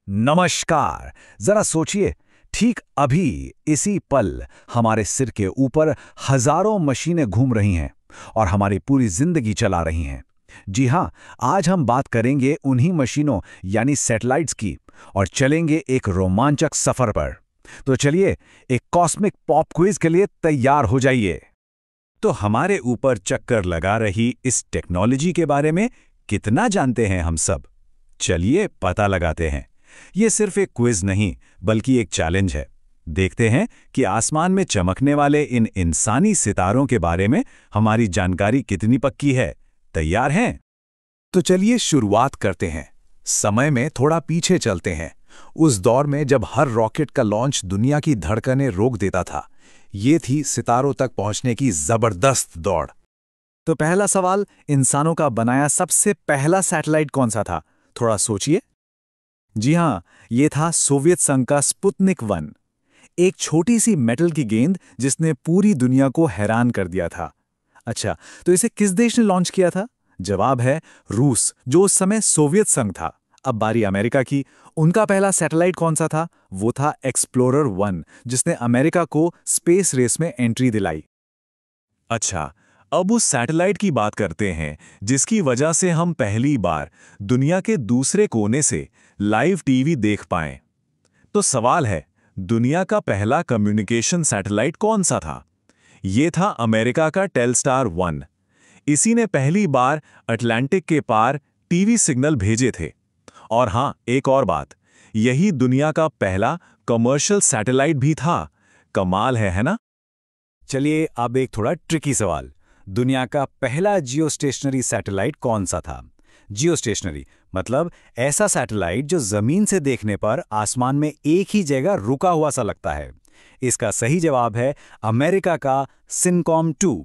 नमस्कार। जरा सोचिए, ठीक अभी इसी पल हमारे सिर के ऊपर हजारों मशीनें घूम रही हैं और हमारी पूरी जिंदगी चला रही हैं। जी हाँ, आज हम बात करेंगे उन्हीं मशीनों यानी सैटेलाइट्स की और चलेंगे एक रोमांचक सफर पर। तो चलिए, एक कॉस्मिक पॉप क्विज के लिए तैयार हो जाइए। तो हमारे ऊपर चक्कर लगा रही इस टेक्नोलॉजी के बारे में कितना जानते हैं हम सब? चलिए पता लगाते हैं। ये सिर्फ एक क्विज नहीं, बल्कि एक चैलेंज है। देखते हैं कि आसमान में चमकने वाले इन इंसानी सितारों के बारे में हमारी जानकारी कितनी पक्की है। तैयार हैं? तो चलिए शुरुआत करते हैं। समय में थोड़ा पीछे चलते हैं, उस दौर में जब हर रॉकेट का लॉन्च दुनिया की धड़कनें रोक देता था। ये थी सितारों तक पहुंचने की जबरदस्त दौड़। तो पहला सवाल, इंसानों का बनाया सबसे पहला सैटेलाइट कौन सा था? थोड़ा सोचिए। जी हाँ, ये था सोवियत संघ का स्पुतनिक 1। एक छोटी सी मेटल की गेंद जिसने पूरी दुनिया को हैरान कर दिया था। अच्छा, तो इसे किस देश ने लॉन्च किया था? जवाब है रूस, जो उस समय सोवियत संघ था। अब बारी अमेरिका की। उनका पहला सैटेलाइट कौन सा था? वो था एक्सप्लोरर 1, जिसने अमेरिका को स्पेस रेस में एंट्री दिलाई। अच्छा, अब उस सैटेलाइट की बात करते हैं जिसकी वजह से हम पहली बार दुनिया के दूसरे कोने से लाइव टीवी देख पाएं। तो सवाल है, दुनिया का पहला कम्युनिकेशन सैटेलाइट कौन सा था? ये था अमेरिका का टेलस्टार 1। इसी ने पहली बार अटलांटिक के पार टीवी सिग्नल भेजे थे। और हाँ, एक और बात, यही दुनिया का पहला कमर्शियल सैटेलाइट भी था। कमाल है ना? चलिए अब एक थोड़ा ट्रिकी सवाल। दुनिया का पहला जियोस्टेशनरी सैटेलाइट कौन सा था? जियोस्टेशनरी मतलब ऐसा सैटेलाइट जो जमीन से देखने पर आसमान में एक ही जगह रुका हुआ सा लगता है। इसका सही जवाब है अमेरिका का सिनकॉम 2।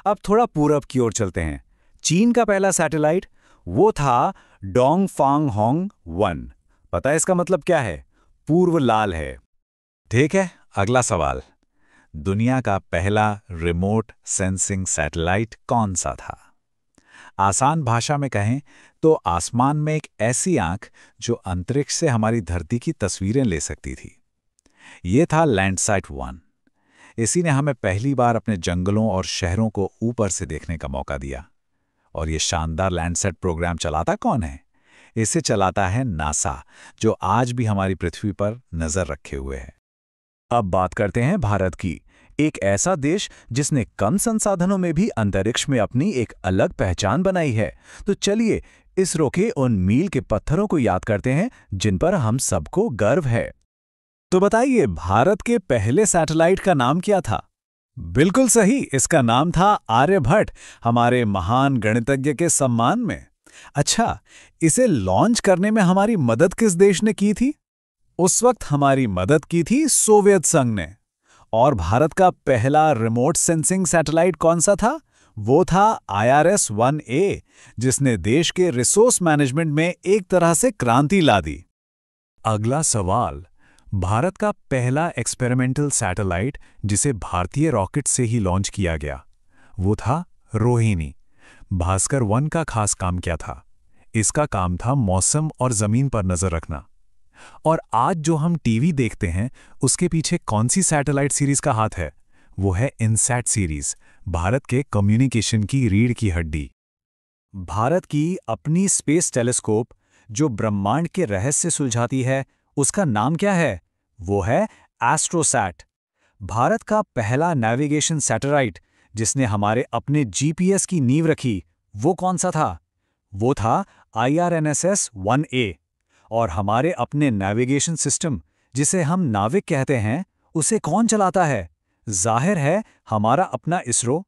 अब थोड़ा पूरब की ओर चलते हैं। चीन का पहला सैटेलाइट, वो था डोंगफांग होंग 1। पता है इसका मतलब क्या है? पूर्व लाल है। ठीक है, अगला सवाल। दुनिया का पहला रिमोट सेंसिंग सैटेलाइट कौन सा था? आसान भाषा में कहें तो आसमान में एक ऐसी आंख जो अंतरिक्ष से हमारी धरती की तस्वीरें ले सकती थी। ये था लैंडसैट 1। इसी ने हमें पहली बार अपने जंगलों और शहरों को ऊपर से देखने का मौका दिया। और ये शानदार लैंडसैट प्रोग्राम चलाता कौन है? इसे चलाता है नासा, जो आज भी हमारी पृथ्वी पर नजर रखे हुए है। अब बात करते हैं भारत की, एक ऐसा देश जिसने कम संसाधनों में भी अंतरिक्ष में अपनी एक अलग पहचान बनाई है। तो चलिए इसरो के उन मील के पत्थरों को याद करते हैं जिन पर हम सबको गर्व है। तो बताइए, भारत के पहले सैटेलाइट का नाम क्या था? बिल्कुल सही, इसका नाम था आर्यभट्ट, हमारे महान गणितज्ञ के सम्मान में। अच्छा, इसे लॉन्च करने में हमारी मदद किस देश ने की थी? उस वक्त हमारी मदद की थी सोवियत संघ ने। और भारत का पहला रिमोट सेंसिंग सैटेलाइट कौन सा था? वो था IRS-1A, जिसने देश के रिसोर्स मैनेजमेंट में एक तरह से क्रांति ला दी। अगला सवाल, भारत का पहला एक्सपेरिमेंटल सैटेलाइट जिसे भारतीय रॉकेट से ही लॉन्च किया गया, वो था रोहिणी। भास्कर 1 का खास काम क्या था? इसका काम था मौसम और जमीन पर नजर रखना। और आज जो हम टीवी देखते हैं, उसके पीछे कौन सी सैटेलाइट सीरीज का हाथ है? वो है इनसैट सीरीज, भारत के कम्युनिकेशन की रीढ़ की हड्डी। भारत की अपनी स्पेस टेलीस्कोप जो ब्रह्मांड के रहस्य सुलझाती है, उसका नाम क्या है? वो है एस्ट्रोसैट। भारत का पहला नेविगेशन सैटेलाइट जिसने हमारे अपने जीपीएस की नींव रखी, वो कौन सा था? वो था IRNSS-1A। और हमारे अपने नेविगेशन सिस्टम जिसे हम नाविक कहते हैं, उसे कौन चलाता है? जाहिर है हमारा अपना इसरो।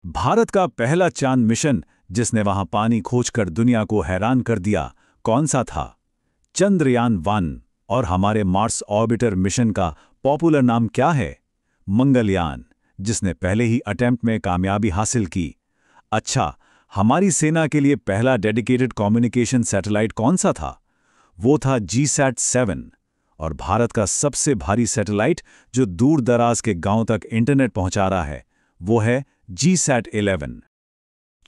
भारत का पहला चांद मिशन जिसने वहां पानी खोजकर दुनिया को हैरान कर दिया, कौन सा था? चंद्रयान 1। और हमारे मार्स ऑर्बिटर मिशन का पॉपुलर नाम क्या है? मंगलयान, जिसने पहले ही अटेम्प्ट में कामयाबी हासिल की। अच्छा, हमारी सेना के लिए पहला डेडिकेटेड कम्युनिकेशन सैटेलाइट कौन सा था? वो था GSAT-7। और भारत का सबसे भारी सैटेलाइट जो दूर दराज के गांव तक इंटरनेट पहुंचा रहा है, वो है GSAT-11।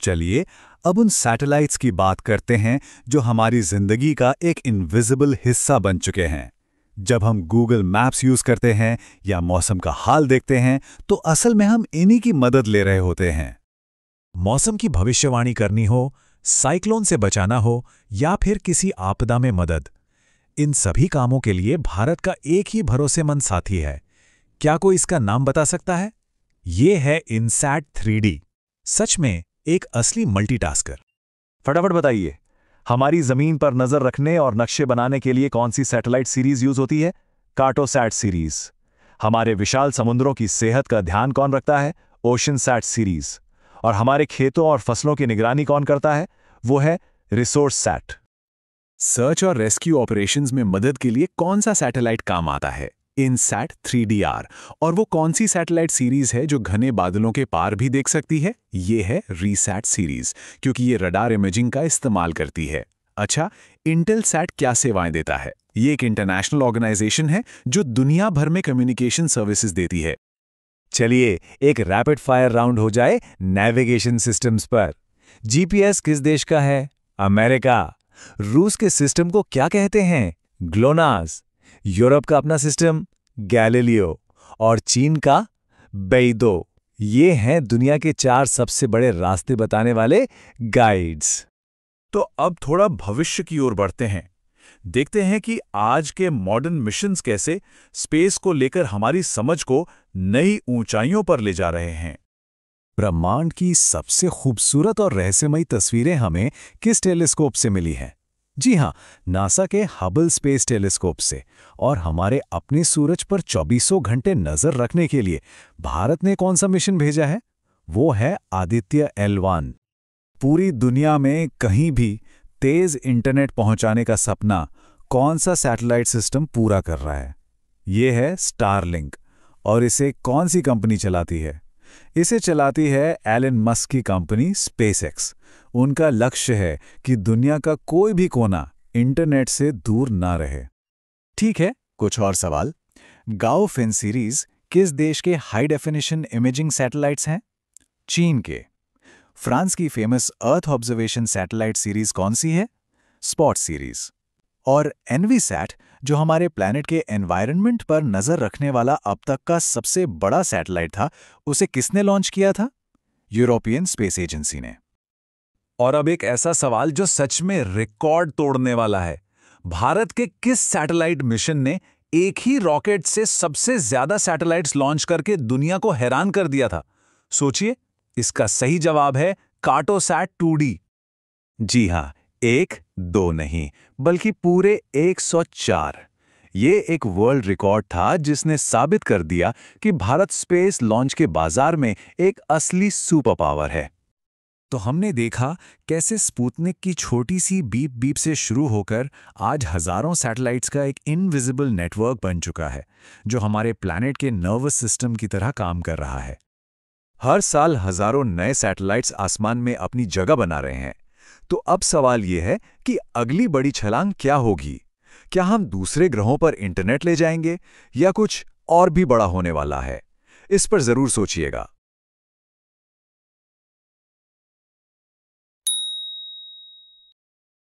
चलिए अब उन सैटेलाइट्स की बात करते हैं जो हमारी जिंदगी का एक इनविजिबल हिस्सा बन चुके हैं। जब हम गूगल मैप्स यूज करते हैं या मौसम का हाल देखते हैं तो असल में हम इन्हीं की मदद ले रहे होते हैं। मौसम की भविष्यवाणी करनी हो, साइक्लोन से बचाना हो या फिर किसी आपदा में मदद, इन सभी कामों के लिए भारत का एक ही भरोसेमंद साथी है। क्या कोई इसका नाम बता सकता है? ये है इनसैट 3D। सच में एक असली मल्टीटास्कर। फटाफट बताइए, हमारी जमीन पर नजर रखने और नक्शे बनाने के लिए कौन सी सैटेलाइट सीरीज यूज होती है? Cartosat series. हमारे विशाल समुद्रों की सेहत का ध्यान कौन रखता है? ओशनसैट सीरीज। और हमारे खेतों और फसलों की निगरानी कौन करता है? वो है रिसोर्ससैट। सर्च और रेस्क्यू ऑपरेशंस में मदद के लिए कौन सा सैटेलाइट काम आता है? INSAT 3DR। और वो कौन सी सैटेलाइट सीरीज है जो घने बादलों के पार भी देख सकती है? ये है रीसैट सीरीज, क्योंकि ये रडार इमेजिंग का इस्तेमाल करती है। अच्छा, इंटेलसैट क्या सेवाएं देता है? ये एक इंटरनेशनल ऑर्गेनाइजेशन है जो दुनिया भर में कम्युनिकेशन सर्विसेज देती है। चलिए एक रैपिड फायर राउंड हो जाए नेविगेशन सिस्टम्स पर। जीपीएस किस देश का है? अमेरिका। रूस के सिस्टम को क्या कहते हैं? ग्लोनास। यूरोप का अपना सिस्टम गैलीलियो और चीन का बेइदो। ये हैं दुनिया के 4 सबसे बड़े रास्ते बताने वाले गाइड्स। तो अब थोड़ा भविष्य की ओर बढ़ते हैं। देखते हैं कि आज के मॉडर्न मिशंस कैसे स्पेस को लेकर हमारी समझ को नई ऊंचाइयों पर ले जा रहे हैं। ब्रह्मांड की सबसे खूबसूरत और रहस्यमयी तस्वीरें हमें किस टेलीस्कोप से मिली हैं? जी हां, नासा के हबल स्पेस टेलीस्कोप से। और हमारे अपने सूरज पर 24 घंटे नजर रखने के लिए भारत ने कौन सा मिशन भेजा है? वो है आदित्य L1। पूरी दुनिया में कहीं भी तेज इंटरनेट पहुंचाने का सपना कौन सा सैटेलाइट सिस्टम पूरा कर रहा है? ये है स्टारलिंक। और इसे कौन सी कंपनी चलाती है? इसे चलाती है एलन मस्क की कंपनी स्पेसएक्स। उनका लक्ष्य है कि दुनिया का कोई भी कोना इंटरनेट से दूर ना रहे। ठीक है, कुछ और सवाल। गाओफिन सीरीज किस देश के हाई डेफिनेशन इमेजिंग सैटेलाइट्स हैं? चीन के। फ्रांस की famous earth observation satellite series कौन सी है? Spot series. और एनवीसैट, जो हमारे प्लैनेट के एनवायरनमेंट पर नजर रखने वाला अब तक का सबसे बड़ा सैटेलाइट था, उसे किसने लॉन्च किया था? यूरोपियन स्पेस एजेंसी ने। और अब एक ऐसा सवाल जो सच में रिकॉर्ड तोड़ने वाला है। भारत के किस सैटेलाइट मिशन ने एक ही रॉकेट से सबसे ज्यादा सैटेलाइट्स लॉन्च करके दुनिया को हैरान कर दिया था? सोचिए, इसका सही जवाब है कार्टोसैट 2D। जी हां, 1, 2 नहीं, बल्कि पूरे 104। ये एक वर्ल्ड रिकॉर्ड था जिसने साबित कर दिया कि भारत स्पेस लॉन्च के बाजार में एक असली सुपर पावर है। तो हमने देखा कैसे स्पुतनिक की छोटी सी बीप बीप से शुरू होकर आज हजारों सैटेलाइट्स का एक इनविजिबल नेटवर्क बन चुका है, जो हमारे प्लैनेट के नर्वस सिस्टम की तरह काम कर रहा है। हर साल हजारों नए सैटेलाइट्स आसमान में अपनी जगह बना रहे हैं। तो अब सवाल यह है कि अगली बड़ी छलांग क्या होगी? क्या हम दूसरे ग्रहों पर इंटरनेट ले जाएंगे या कुछ और भी बड़ा होने वाला है? इस पर जरूर सोचिएगा।